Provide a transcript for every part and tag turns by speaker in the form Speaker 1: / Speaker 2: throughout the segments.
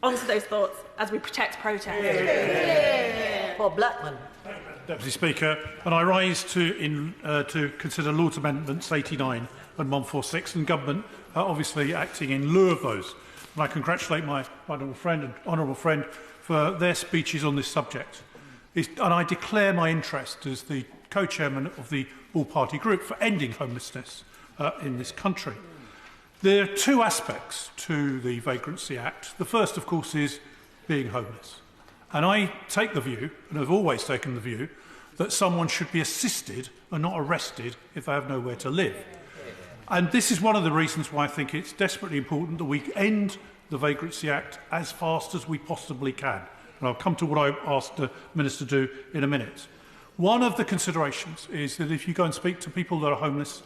Speaker 1: On to those thoughts as we protect protest.
Speaker 2: For Blackman.
Speaker 3: Deputy Speaker, and I rise to consider Lord's Amendments 89 and 146, and Government obviously acting in lieu of those. And I congratulate my honourable friend for their speeches on this subject. And I declare my interest as the co-chairman of the all-party group for ending homelessness in this country. There are two aspects to the Vagrancy Act. The first, of course, is being homeless. And I take the view, and have always taken the view, that someone should be assisted and not arrested if they have nowhere to live. And this is one of the reasons why I think it's desperately important that we end the Vagrancy Act as fast as we possibly can. And I'll come to what I asked the Minister to do in a minute. One of the considerations is that if you go and speak to people that are homeless,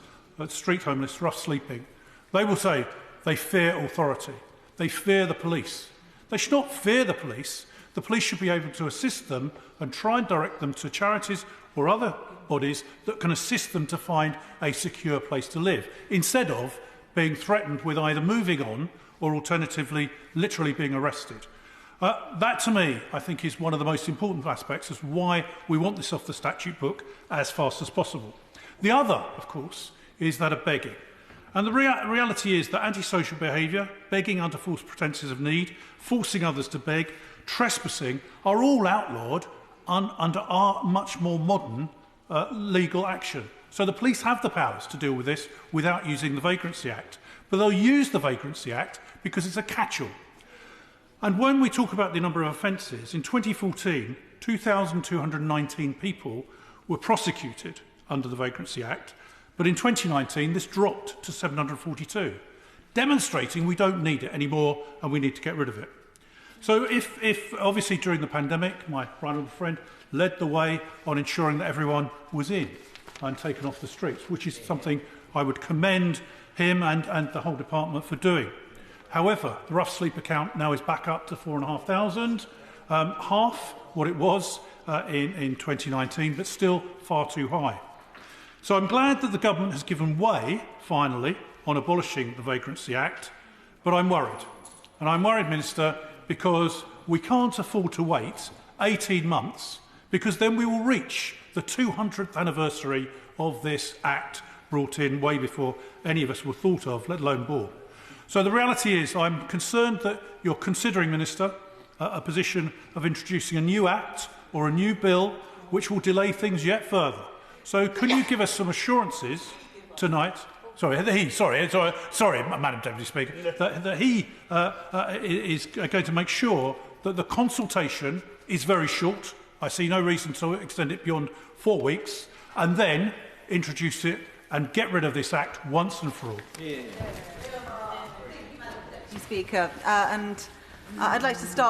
Speaker 3: street homeless, rough sleeping, they will say they fear authority. They fear the police. They should not fear the police. The police should be able to assist them and try and direct them to charities or other bodies that can assist them to find a secure place to live, instead of being threatened with either moving on or alternatively literally being arrested. That, to me, I think is one of the most important aspects as why we want this off the statute book as fast as possible. The other, of course, is that of begging. And the reality is that antisocial behaviour, begging under false pretences of need, forcing others to beg, trespassing are all outlawed under our much more modern legal action. So the police have the powers to deal with this without using the Vagrancy Act. But they'll use the Vagrancy Act because it's a catch-all. And when we talk about the number of offences, in 2014, 2,219 people were prosecuted under the Vagrancy Act, but in 2019 this dropped to 742, demonstrating we don't need it anymore and we need to get rid of it. So if obviously during the pandemic, my honourable friend led the way on ensuring that everyone was in and taken off the streets, which is something I would commend him and the whole department for doing. However, the rough sleeper count now is back up to 4,500, half what it was in 2019, but still far too high. So I'm glad that the government has given way, finally, on abolishing the Vagrancy Act, but I'm worried. And I'm worried, Minister, because we can't afford to wait 18 months, because then we will reach the 200th anniversary of this Act brought in way before any of us were thought of, let alone born. So the reality is I'm concerned that you're considering, Minister, a position of introducing a new Act or a new bill which will delay things yet further. So can you give us some assurances tonight, sorry, Madam Deputy Speaker, that he is going to make sure that the consultation is very short, I see no reason to extend it beyond 4 weeks, and then introduce it and get rid of this Act once and for all?
Speaker 4: Speaker, and I'd like to start